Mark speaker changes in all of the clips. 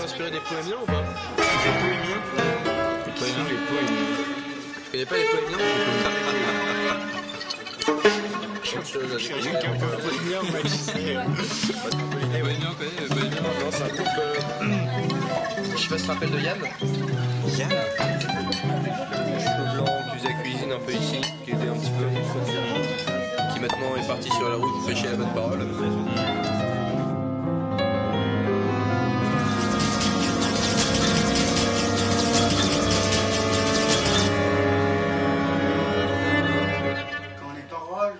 Speaker 1: inspiré des poémiens ou pas? Des poémiens? Les poémiens, les poémiens. Tu connais pas les poémiens? Je suis un peu poémien, mais tu sais. Les poémiens, on connaît les poémiens? Non, c'est un groupe. Je sais pas si tu te rappelles de Yann. Yann? Cheveux blancs, qui faisait la cuisine un peu ici, qui était un petit peu. Qui maintenant est parti sur la route pour prêcher la bonne parole.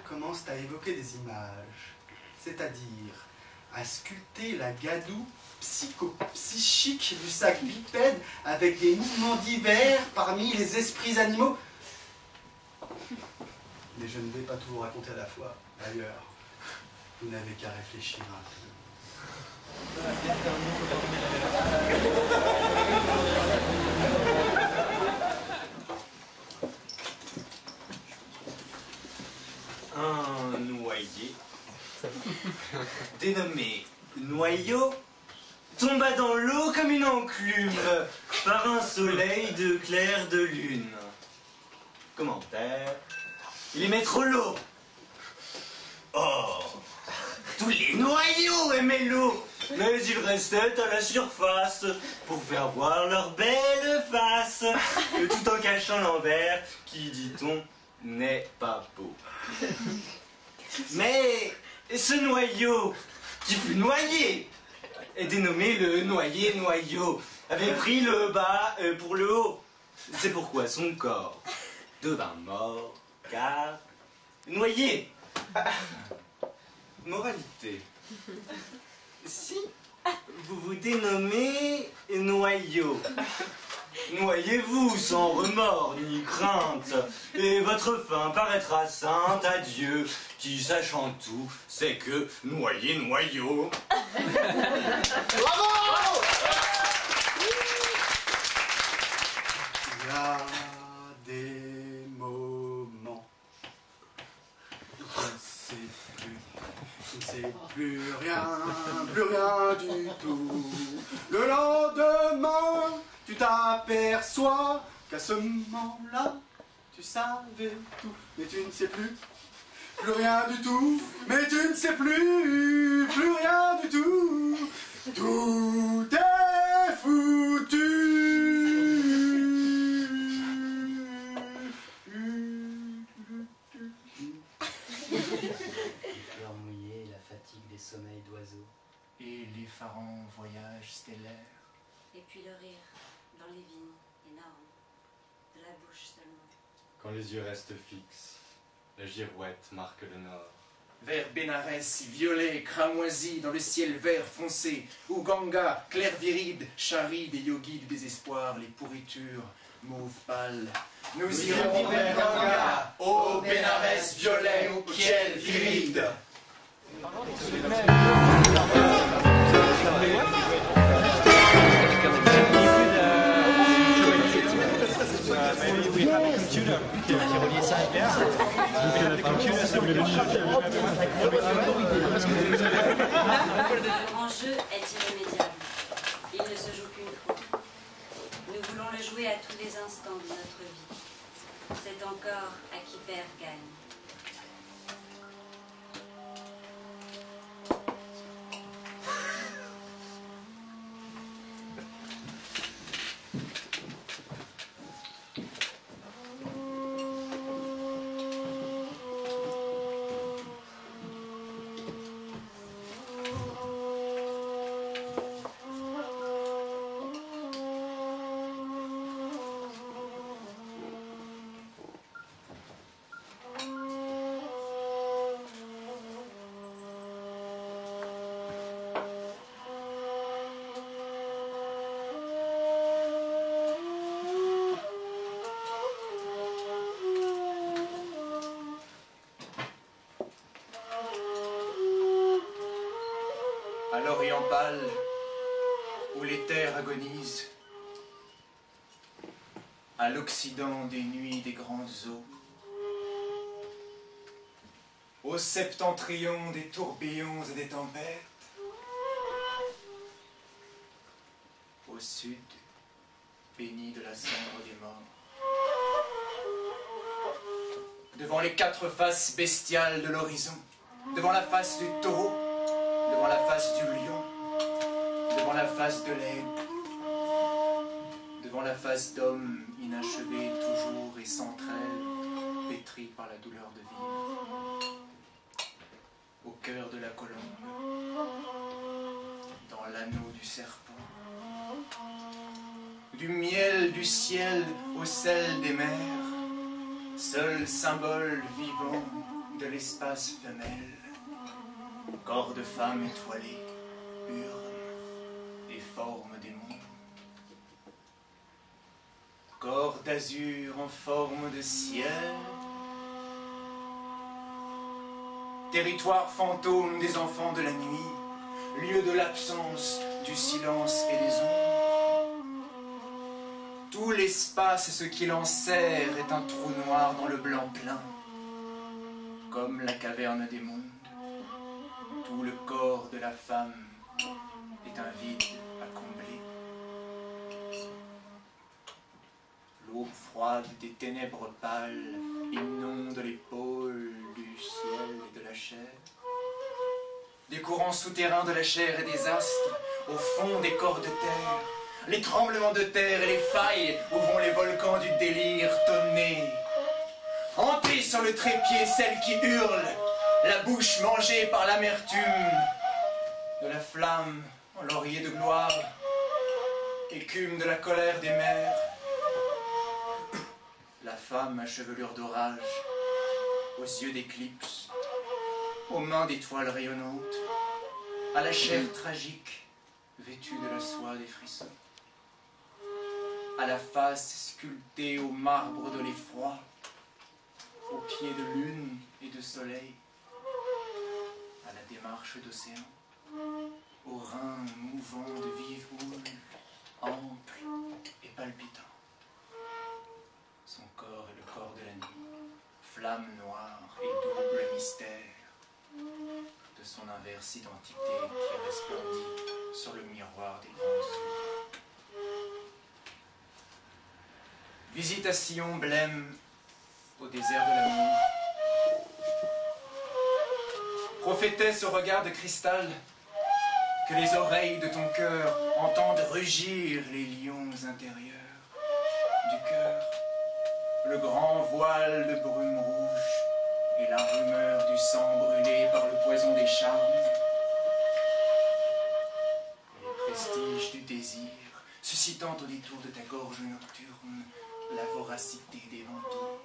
Speaker 2: Commencent à évoquer des images, c'est-à-dire à sculpter la gadoue psychique du sac bipède avec des mouvements divers parmi les esprits animaux. Mais je ne vais pas tout vous raconter à la fois. D'ailleurs, vous n'avez qu'à réfléchir un peu.
Speaker 3: Un noyer, dénommé Noyau, tomba dans l'eau comme une enclume par un soleil de clair de lune. Commentaire: il aimait trop l'eau. Or, tous les noyaux aimaient l'eau, mais ils restaient à la surface pour faire voir leur belle face, tout en cachant l'envers qui, dit-on, n'est pas beau. Mais ce noyau, qui fut noyé, est dénommé le noyé-noyau, avait pris le bas pour le haut. C'est pourquoi son corps devint mort, car noyé. Moralité: si vous vous dénommez noyau, noyez-vous sans remords ni crainte, et votre fin paraîtra sainte à Dieu, qui, sachant tout, sait que noyer noyau.
Speaker 2: Bravo! Il y a des moments où je ne sais plus rien du tout. Le lendemain, tu t'aperçois qu'à ce moment-là, tu savais tout, mais tu ne sais plus rien du tout, mais tu ne sais plus rien du tout. Tout est foutu.
Speaker 4: Fleurs mouillées, la fatigue des sommeils d'oiseaux.
Speaker 5: Et l'effarant voyage stellaire.
Speaker 6: Et puis le rire dans les vignes, énorme, de la bouche seulement.
Speaker 7: Quand les yeux restent fixes, la girouette marque le nord.
Speaker 5: Vers Bénarès, violet, cramoisi, dans le ciel vert foncé, où Ganga, clair viride, charrie des yogis du désespoir, les pourritures, mauve pâle. Nous irons vers Ganga, ô Bénarès violet, au ciel viride.
Speaker 8: Maybe we have a computer qui relie ça à Pierre. We have a computer, so we will
Speaker 6: Le grand jeu est irrémédiable. Il ne se joue qu'une fois. Nous voulons le jouer à tous les instants de notre vie. C'est encore à qui perd gagne.
Speaker 5: À l'Orient pâle, où les terres agonisent, à l'Occident des nuits des grandes eaux, au septentrion des tourbillons et des tempêtes, au sud, béni de la cendre des morts. Devant les quatre faces bestiales de l'horizon, devant la face du taureau, devant la face du lion, devant la face de l'aigle, devant la face d'homme inachevé toujours et sans trêve, pétri par la douleur de vivre, au cœur de la colombe, dans l'anneau du serpent, du miel du ciel au sel des mers, seul symbole vivant de l'espace femelle, corps de femme étoilé, urne et forme des mondes. Corps d'azur en forme de ciel, territoire fantôme des enfants de la nuit, lieu de l'absence, du silence et des ombres. Tout l'espace, ce qui l'enserre, est un trou noir dans le blanc plein, comme la caverne des mondes. Tout le corps de la femme est un vide à combler. L'aube froide des ténèbres pâles inonde les pôles du ciel et de la chair. Des courants souterrains de la chair et des astres, au fond des corps de terre, les tremblements de terre et les failles où vont les volcans du délire tonner. Hantée sur le trépied, celle qui hurle, la bouche mangée par l'amertume de la flamme en laurier de gloire, écume de la colère des mers. La femme à chevelure d'orage, aux yeux d'éclipse, aux mains d'étoiles rayonnantes, à la chair tragique, vêtue de la soie des frissons, à la face sculptée au marbre de l'effroi, aux pieds de lune et de soleil, à la démarche d'océan, aux reins mouvants de vive houle, amples et palpitants. Son corps est le corps de la nuit, flamme noire et double mystère de son inverse identité qui resplendit sur le miroir des grands yeux. Visitation blême au désert de l'amour. Prophétesse au regard de cristal, que les oreilles de ton cœur entendent rugir les lions intérieurs du cœur. Le grand voile de brume rouge et la rumeur du sang brûlé par le poison des charmes. Et les prestiges du désir, suscitant au détour de ta gorge nocturne la voracité des vampires.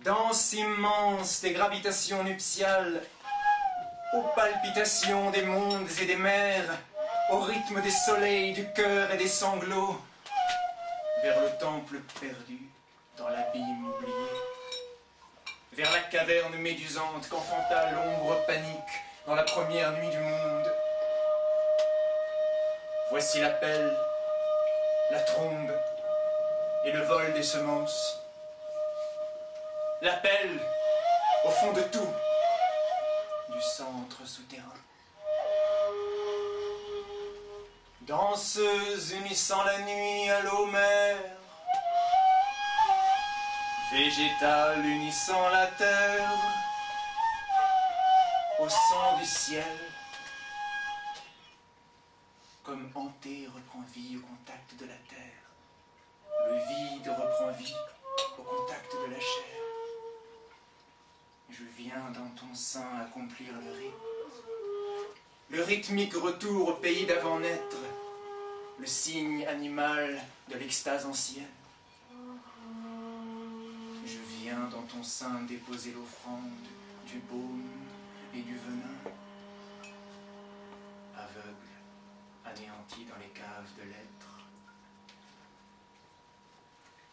Speaker 5: Danse immense des gravitations nuptiales, aux palpitations des mondes et des mers, au rythme des soleils, du cœur et des sanglots, vers le temple perdu dans l'abîme oublié, vers la caverne médusante qu'enfanta l'ombre panique dans la première nuit du monde. Voici l'appel, la trombe et le vol des semences. L'appel au fond de tout, du centre souterrain. Danseuse unissant la nuit à l'eau mer, végétale unissant la terre au sang du ciel, comme hanté reprend vie au contact de la terre, le vide reprend vie au contact de la chair. Je viens dans ton sein accomplir le rythmique retour au pays d'avant-naître, le signe animal de l'extase ancienne. Je viens dans ton sein déposer l'offrande du baume et du venin, aveugle, anéanti dans les caves de l'être.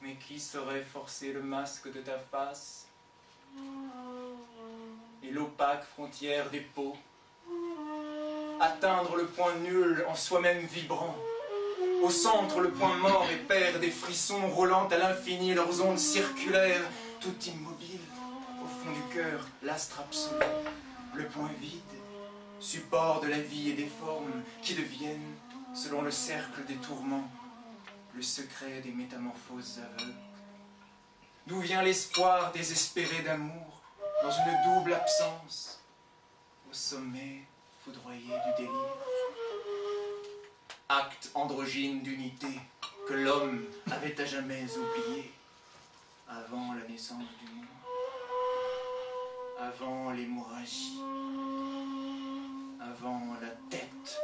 Speaker 5: Mais qui saurait forcer le masque de ta face et l'opaque frontière des peaux, atteindre le point nul en soi-même vibrant, au centre le point mort et père des frissons roulant à l'infini leurs ondes circulaires, tout immobile, au fond du cœur, l'astre absolu, le point vide, support de la vie et des formes qui deviennent, selon le cercle des tourments, le secret des métamorphoses aveugles. D'où vient l'espoir désespéré d'amour dans une double absence, au sommet foudroyé du délire? Acte androgyne d'unité que l'homme avait à jamais oublié avant la naissance du monde, avant l'hémorragie, avant la tête.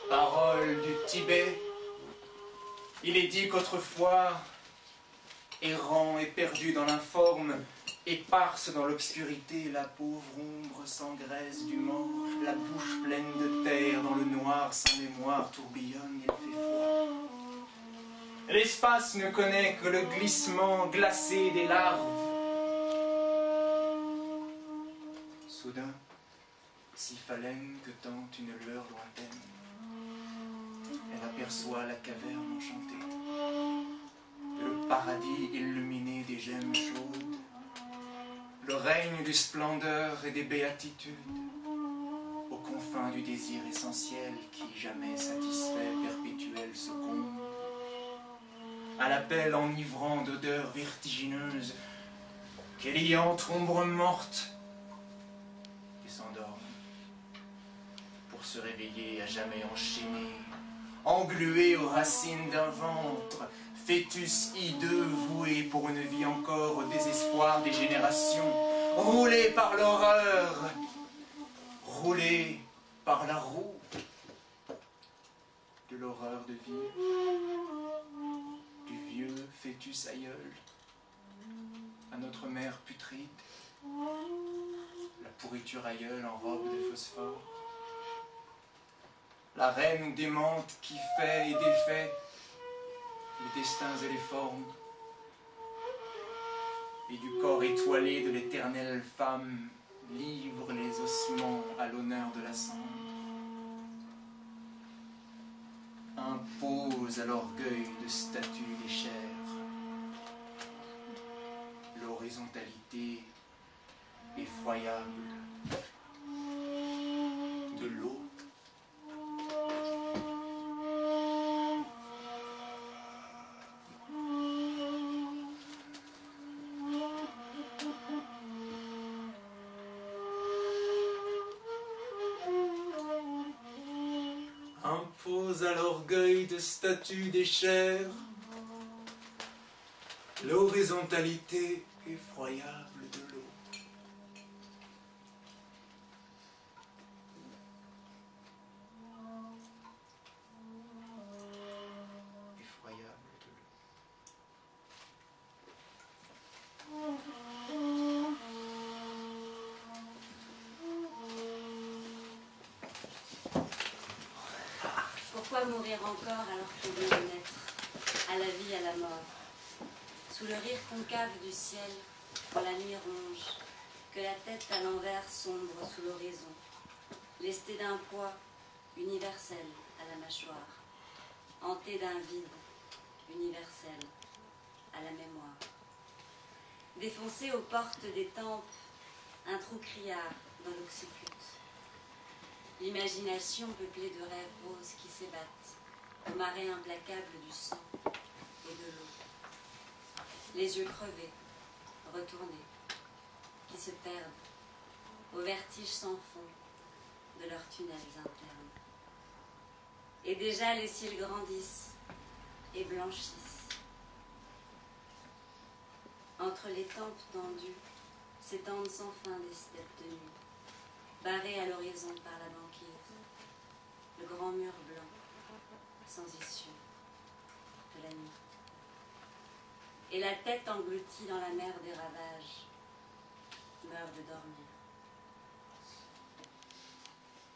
Speaker 5: Parole du Tibet, il est dit qu'autrefois, errant et perdu dans l'informe, éparse dans l'obscurité, la pauvre ombre sans graisse du mort, la bouche pleine de terre dans le noir sans mémoire tourbillonne, il fait froid. L'espace ne connaît que le glissement glacé des larves. Soudain, Siphalène que tente une lueur lointaine, elle aperçoit la caverne enchantée, le paradis illuminé des gemmes chaudes, le règne des splendeurs et des béatitudes, aux confins du désir essentiel qui, jamais satisfait, perpétuel se comble, à l'appel enivrant d'odeurs vertigineuses, qu'éliante ombre morte, et s'endorme, pour se réveiller à jamais enchaîné, englué aux racines d'un ventre, fœtus hideux voué pour une vie encore au désespoir des générations, roulé par l'horreur, roulé par la roue de l'horreur de vivre, du vieux fœtus aïeul à notre mère putride, la pourriture aïeule en robe de phosphore, la reine démente qui fait et défait les destins et les formes, et du corps étoilé de l'éternelle femme livre les ossements à l'honneur de la cendre, impose à l'orgueil de statue des chairs l'horizontalité effroyable de l'eau. Impose à l'orgueil de statue des chairs l'horizontalité effroyable de l'eau. Effroyable de l'eau.
Speaker 6: Pourquoi mourir encore alors qu'on vient de naître, à la vie, à la mort, sous le rire concave du ciel, quand la nuit ronge, que la tête à l'envers sombre sous l'horizon, lesté d'un poids universel à la mâchoire, hanté d'un vide universel à la mémoire, défoncé aux portes des tempes, un trou criard dans l'occiput. L'imagination peuplée de rêves roses qui s'ébattent aux marées implacables du sang et de l'eau. Les yeux crevés, retournés, qui se perdent au vertige sans fond de leurs tunnels internes. Et déjà les cils grandissent et blanchissent. Entre les tempes tendues s'étendent sans fin des steppes de nuit, barrées à l'horizon par la banquise, le grand mur blanc, sans issue, de la nuit. Et la tête engloutie dans la mer des ravages, meurt de dormir.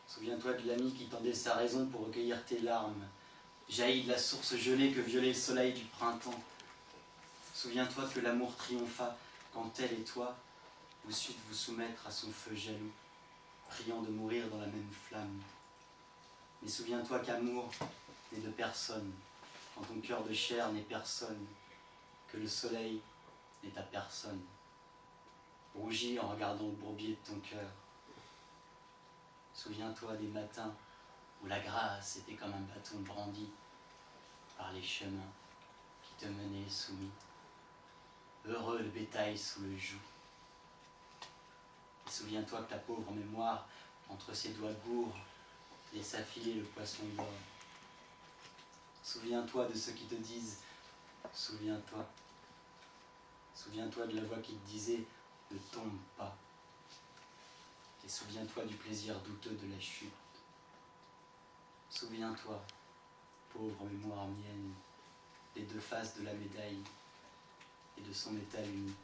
Speaker 4: Souviens-toi de l'ami qui tendait sa raison pour recueillir tes larmes, jaillit de la source gelée que violait le soleil du printemps. Souviens-toi que l'amour triompha quand elle et toi, vous sûtes vous soumettre à son feu jaloux, priant de mourir dans la même flamme. Mais souviens-toi qu'amour n'est de personne, quand ton cœur de chair n'est personne, que le soleil n'est ta personne. Rougis en regardant le bourbier de ton cœur. Souviens-toi des matins où la grâce était comme un bâton brandi par les chemins qui te menaient soumis. Heureux le bétail sous le joug. Et souviens-toi que ta pauvre mémoire, entre ses doigts gourds, laisse affiler le poisson d'or. Souviens-toi de ceux qui te disent « Souviens-toi ». Souviens-toi de la voix qui te disait « Ne tombe pas ». Et souviens-toi du plaisir douteux de la chute. Souviens-toi, pauvre mémoire mienne, des deux faces de la médaille et de son métal unique.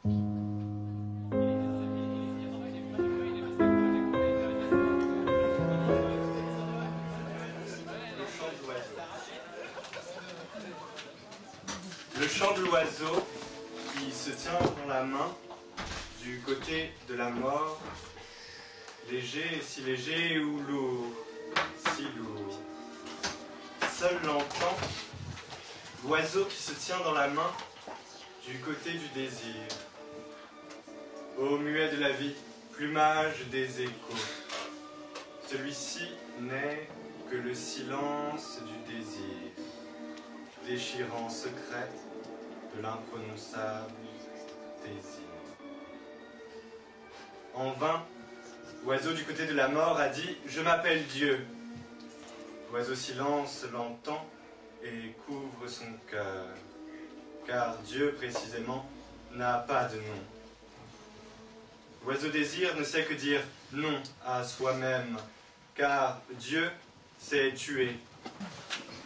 Speaker 7: Le chant de l'oiseau qui se tient dans la main du côté de la mort, léger, si léger ou lourd, si lourd. Seul l'entend, l'oiseau qui se tient dans la main du côté du désir. Ô muet de la vie, plumage des échos, celui-ci n'est que le silence du désir, déchirant secret de l'imprononçable désir. En vain, l'oiseau du côté de la mort a dit « Je m'appelle Dieu ». L'oiseau silence l'entend et couvre son cœur, car Dieu, précisément, n'a pas de nom. L'oiseau désir ne sait que dire non à soi-même, car Dieu s'est tué.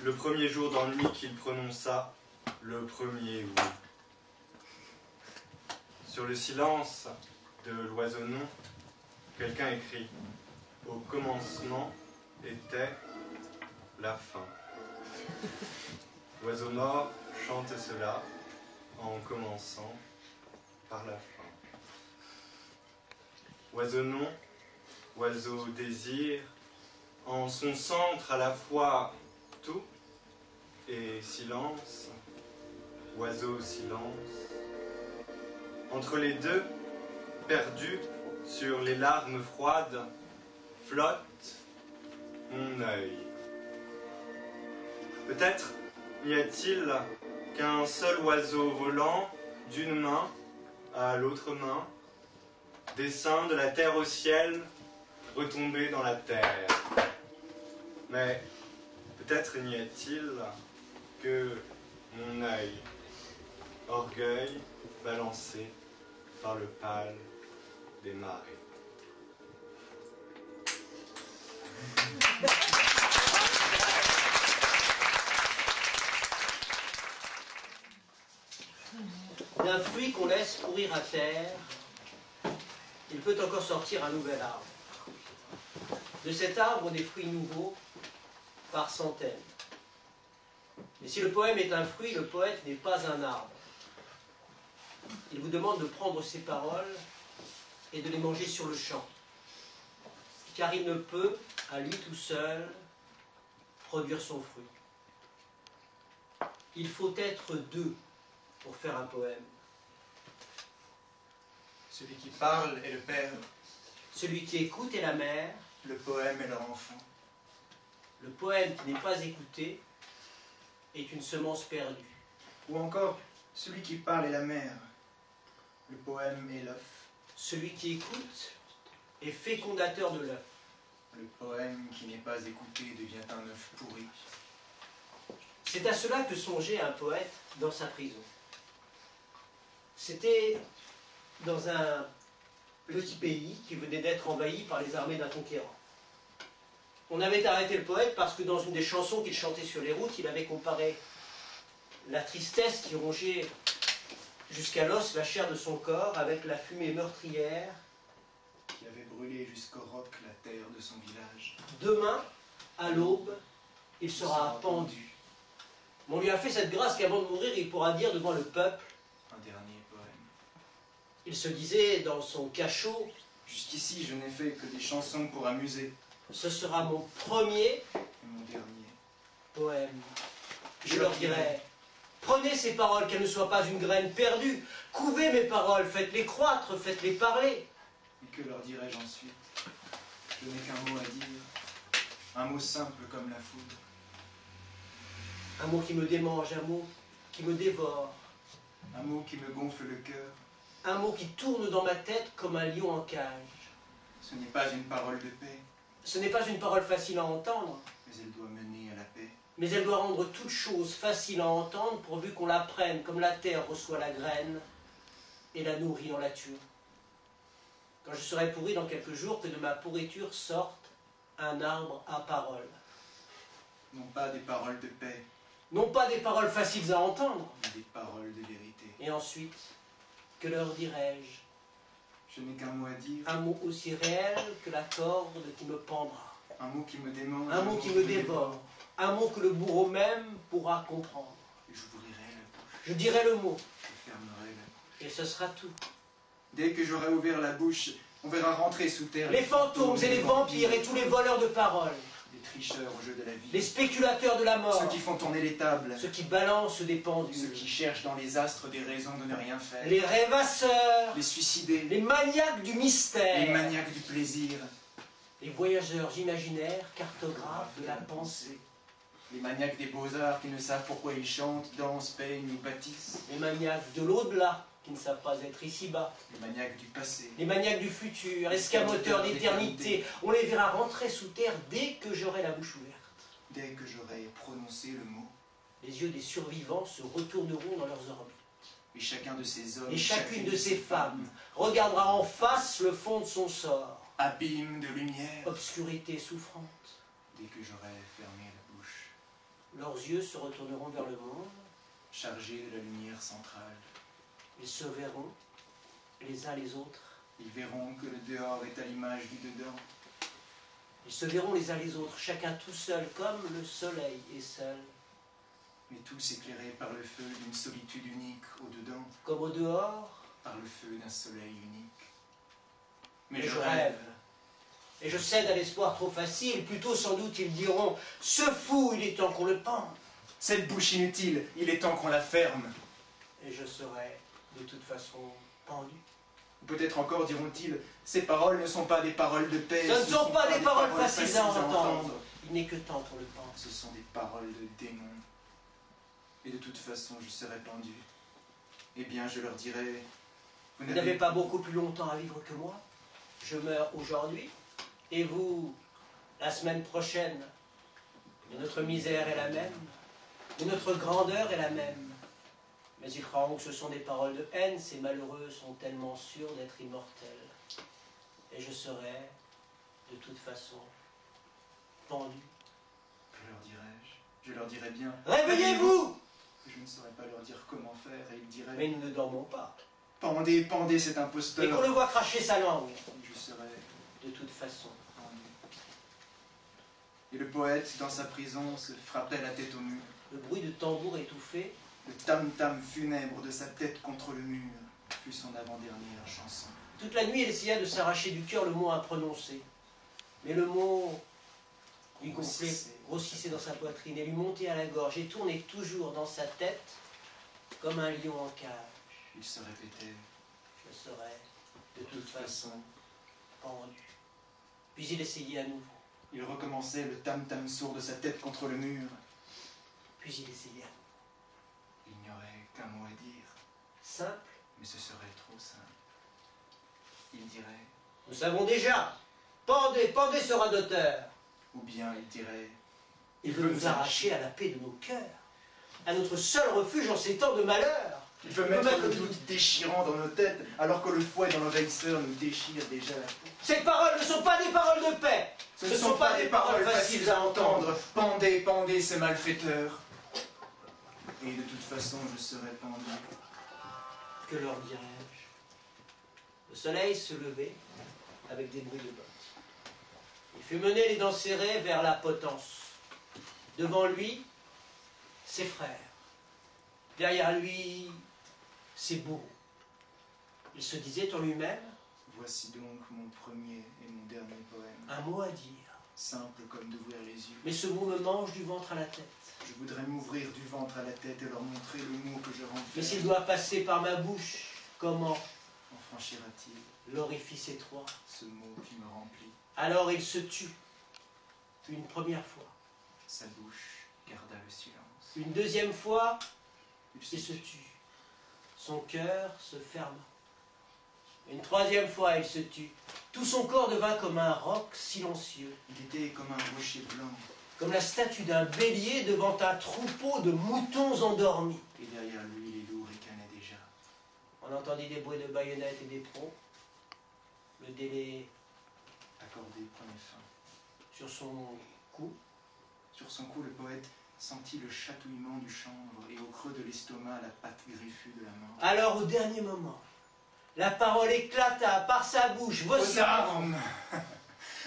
Speaker 7: Le premier jour d'ennui qu'il prononça, le premier oui. Sur le silence de l'oiseau non, quelqu'un écrit « Au commencement était la fin ». L'oiseau mort chante cela en commençant par la fin. Oiseau non, oiseau désir, en son centre à la fois tout et silence, oiseau silence. Entre les deux, perdu sur les larmes froides, flotte mon œil. Peut-être n'y a-t-il qu'un seul oiseau volant d'une main à l'autre main, dessin de la terre au ciel, retombé dans la terre. Mais peut-être n'y a-t-il que mon œil, orgueil balancé par le pâle des marées.
Speaker 9: D'un fruit qu'on laisse pourrir à terre, il peut encore sortir un nouvel arbre. De cet arbre, des fruits nouveaux, par centaines. Mais si le poème est un fruit, le poète n'est pas un arbre. Il vous demande de prendre ses paroles et de les manger sur le champ. Car il ne peut, à lui tout seul, produire son fruit. Il faut être deux pour faire un poème.
Speaker 5: Celui qui parle est le père.
Speaker 9: Celui qui écoute est la mère.
Speaker 5: Le poème est leur enfant.
Speaker 9: Le poème qui n'est pas écouté est une semence perdue.
Speaker 5: Ou encore, celui qui parle est la mère. Le poème est l'œuf.
Speaker 9: Celui qui écoute est fécondateur de l'œuf.
Speaker 5: Le poème qui n'est pas écouté devient un œuf pourri.
Speaker 9: C'est à cela que songeait un poète dans sa prison. C'était dans un petit pays qui venait d'être envahi par les armées d'un conquérant. On avait arrêté le poète parce que dans une des chansons qu'il chantait sur les routes, il avait comparé la tristesse qui rongeait jusqu'à l'os la chair de son corps avec la fumée meurtrière
Speaker 5: qui avait brûlé jusqu'au roc la terre de son village.
Speaker 9: Demain, à l'aube, il sera pendu. Mais on lui a fait cette grâce qu'avant de mourir, il pourra dire devant le peuple
Speaker 5: un dernier poème.
Speaker 9: Il se disait dans son cachot,
Speaker 5: jusqu'ici je n'ai fait que des chansons pour amuser.
Speaker 9: Ce sera mon premier
Speaker 5: et mon dernier
Speaker 9: poème. Je leur dirai, prenez ces paroles, qu'elles ne soient pas une graine perdue. Couvez mes paroles, faites-les croître, faites-les parler.
Speaker 5: Et que leur dirai-je ensuite? Je n'ai qu'un mot à dire, un mot simple comme la foudre.
Speaker 9: Un mot qui me démange, un mot qui me dévore.
Speaker 5: Un mot qui me gonfle le cœur.
Speaker 9: Un mot qui tourne dans ma tête comme un lion en cage.
Speaker 5: Ce n'est pas une parole de paix,
Speaker 9: Ce n'est pas une parole facile à entendre,
Speaker 5: mais elle doit mener à la paix.
Speaker 9: mais elle doit rendre toute chose facile à entendre pourvu qu'on la prenne comme la terre reçoit la graine et la nourrit en la tuant. Quand je serai pourri dans quelques jours, que de ma pourriture sorte un arbre à parole.
Speaker 5: Non pas des paroles de paix,
Speaker 9: Non pas des paroles faciles à entendre.
Speaker 5: mais des paroles de vérité.
Speaker 9: Et ensuite, que leur dirai-je?
Speaker 5: Je n'ai qu'un mot à dire,
Speaker 9: Un mot aussi réel que la corde qui me pendra.
Speaker 5: un mot qui me démange,
Speaker 9: Un mot qui me dévore. Un mot que le bourreau même pourra comprendre.
Speaker 5: Et j'ouvrirai la bouche,
Speaker 9: Je dirai le mot,
Speaker 5: je fermerai la bouche.
Speaker 9: et ce sera tout.
Speaker 5: Dès que j'aurai ouvert la bouche, on verra rentrer sous terre
Speaker 9: Les fantômes et les vampires et tous les voleurs de paroles.
Speaker 5: les tricheurs au jeu de la vie,
Speaker 9: Les spéculateurs de la mort.
Speaker 5: ceux qui font tourner les tables,
Speaker 9: Ceux qui balancent des
Speaker 5: ceux
Speaker 9: pendules.
Speaker 5: qui cherchent dans les astres des raisons de ne rien faire,
Speaker 9: Les rêvasseurs.
Speaker 5: les suicidés,
Speaker 9: Les maniaques du mystère.
Speaker 5: les maniaques du plaisir,
Speaker 9: Les voyageurs imaginaires, cartographes de la pensée.
Speaker 5: les maniaques des beaux-arts qui ne savent pourquoi ils chantent, dansent, peignent ou bâtissent,
Speaker 9: Les maniaques de l'au-delà, qui ne savent pas être ici-bas.
Speaker 5: les maniaques du passé,
Speaker 9: Les maniaques du futur, escamoteurs d'éternité. On les verra rentrer sous terre dès que j'aurai la bouche ouverte.
Speaker 5: dès que j'aurai prononcé le mot,
Speaker 9: Les yeux des survivants se retourneront dans leurs orbites.
Speaker 5: et chacun de ces hommes,
Speaker 9: Et chacune de ces femmes regardera en face le fond de son sort.
Speaker 5: abîme de lumière,
Speaker 9: Obscurité souffrante.
Speaker 5: dès que j'aurai fermé la bouche,
Speaker 9: Leurs yeux se retourneront vers le monde.
Speaker 5: chargé de la lumière centrale.
Speaker 9: Ils se verront, les uns les autres.
Speaker 5: Ils verront que le dehors est à l'image du dedans,
Speaker 9: Ils se verront les uns les autres, chacun tout seul, comme le soleil est seul.
Speaker 5: mais tous éclairés par le feu d'une solitude unique au-dedans,
Speaker 9: Comme au dehors,
Speaker 5: par le feu d'un soleil unique. Mais
Speaker 9: et je rêve. Et je cède à l'espoir trop facile. Plutôt, sans doute, ils diront « Ce fou, il est temps qu'on le pende.
Speaker 5: Cette bouche inutile, il est temps qu'on la ferme. »
Speaker 9: Et je serai, de toute façon, pendu.
Speaker 5: Peut-être encore diront-ils, ces paroles ne sont pas des paroles de paix.
Speaker 9: Ce ne sont pas des paroles faciles à entendre. Il n'est que temps pour le pendre.
Speaker 5: Ce sont des paroles de démons. Et de toute façon, je serai pendu. Eh bien, je leur dirai,
Speaker 9: Vous n'avez pas beaucoup plus longtemps à vivre que moi. Je meurs aujourd'hui. Et vous, la semaine prochaine. Mais notre misère est la même. Mais notre grandeur est la même. Mais ils croiront que ce sont des paroles de haine. Ces malheureux sont tellement sûrs d'être immortels. Et je serai, de toute façon, pendu.
Speaker 5: Que leur dirai-je? Je leur dirai bien.
Speaker 9: Réveillez-vous!
Speaker 5: Je ne saurais pas leur dire comment faire, et ils diraient,
Speaker 9: Mais nous ne dormons pas.
Speaker 5: pendez, pendez cet imposteur.
Speaker 9: Et qu'on le voit cracher sa langue.
Speaker 5: Je serai
Speaker 9: De toute façon.
Speaker 5: pendu. Et le poète, dans sa prison, se frappait la tête au mur.
Speaker 9: Le bruit de tambour étouffé.
Speaker 5: Le tam-tam funèbre de sa tête contre le mur fut son avant-dernière chanson.
Speaker 9: Toute la nuit, il essaya de s'arracher du cœur le mot à prononcer. Mais le mot lui gonflait, grossissait dans sa poitrine et lui montait à la gorge et tournait toujours dans sa tête comme un lion en cage.
Speaker 5: Il se répétait,
Speaker 9: Je serai, de toute façon, pendu. Puis il essayait à nouveau.
Speaker 5: il recommençait le tam-tam sourd de sa tête contre le mur.
Speaker 9: Puis il essayait à nouveau.
Speaker 5: Il n'y aurait qu'un mot à dire,
Speaker 9: Simple.
Speaker 5: mais ce serait trop simple. Il dirait,
Speaker 9: Nous savons déjà. Pendez, pendez ce radoteur.
Speaker 5: ou bien il dirait,
Speaker 9: Il veut nous arracher à la paix de nos cœurs, à notre seul refuge en ces temps de malheur.
Speaker 5: il veut mettre le doute déchirant dans nos têtes, alors que le fouet dans l'envahisseur nous déchire déjà la peau.
Speaker 9: Ces paroles ne sont pas des paroles de paix.
Speaker 5: Ce ne sont pas des paroles faciles à entendre. Pendez, pendez ces malfaiteurs. Et de toute façon, je serai pendu.
Speaker 9: Que leur dirais-je? Le soleil se levait avec des bruits de bottes. Il fut mené les dents serrées vers la potence. Devant lui, ses frères. Derrière lui, ses bourreaux. Il se disait en lui-même
Speaker 5: Voici donc mon premier et mon dernier poème.
Speaker 9: un mot à dire.
Speaker 5: simple comme d'ouvrir les yeux.
Speaker 9: Mais ce mot me mange du ventre à la tête.
Speaker 5: Je voudrais m'ouvrir du ventre à la tête et leur montrer le mot que je renferme.
Speaker 9: Mais s'il doit passer par ma bouche, comment
Speaker 5: En franchira-t-il
Speaker 9: l'orifice étroit?
Speaker 5: ce mot qui me remplit?
Speaker 9: Alors il se tut. Une première fois.
Speaker 5: Sa bouche garda le silence.
Speaker 9: Une deuxième fois,
Speaker 5: Il
Speaker 9: il se tut. Son cœur se ferma. Une troisième fois, il se tut. Tout son corps devint comme un roc silencieux,
Speaker 5: Il était comme un rocher blanc,
Speaker 9: comme la statue d'un bélier devant un troupeau de moutons endormis.
Speaker 5: et derrière lui, les loups ricanaient déjà.
Speaker 9: On entendit des bruits de baïonnettes et d'éperons. Le délai
Speaker 5: Accordé prenait fin.
Speaker 9: sur son cou.
Speaker 5: Sur son cou, le poète sentit le chatouillement du chanvre et au creux de l'estomac la patte griffue de la mort.
Speaker 9: Alors, au dernier moment, la parole éclata par sa bouche.
Speaker 5: Vos armes,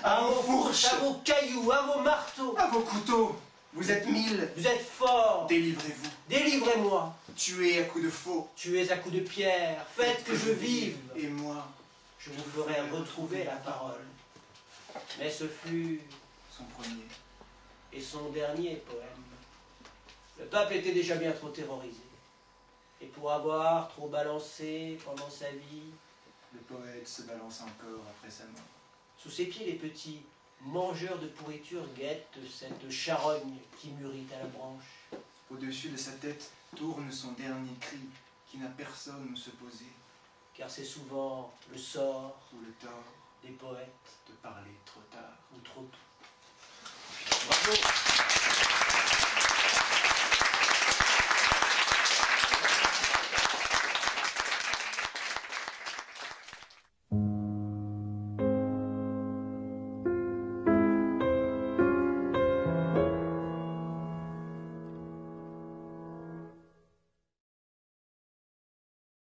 Speaker 9: à
Speaker 5: à
Speaker 9: vos
Speaker 5: vos
Speaker 9: fourches,
Speaker 5: fourches,
Speaker 9: à vos cailloux, à vos marteaux.
Speaker 5: à vos couteaux, vous êtes 1000,
Speaker 9: Vous êtes forts.
Speaker 5: délivrez-vous,
Speaker 9: Délivrez-moi.
Speaker 5: tuez à coups de faux,
Speaker 9: Tuez à coups de pierre. Faites que je vive.
Speaker 5: et moi,
Speaker 9: Je vous ferai retrouver la parole. Mais ce fut
Speaker 5: son premier.
Speaker 9: et son dernier poème. Le pape était déjà bien trop terrorisé. Et pour avoir trop balancé pendant sa vie,
Speaker 5: Le poète se balance encore après sa mort.
Speaker 9: sous ses pieds, les petits mangeurs de pourriture guettent cette charogne qui mûrit à la branche.
Speaker 5: Au-dessus de sa tête tourne son dernier cri qui n'a personne où se poser,
Speaker 9: Car c'est souvent le sort
Speaker 5: ou le tort
Speaker 9: des poètes
Speaker 5: de parler trop tard.
Speaker 9: ou trop tôt. Bravo.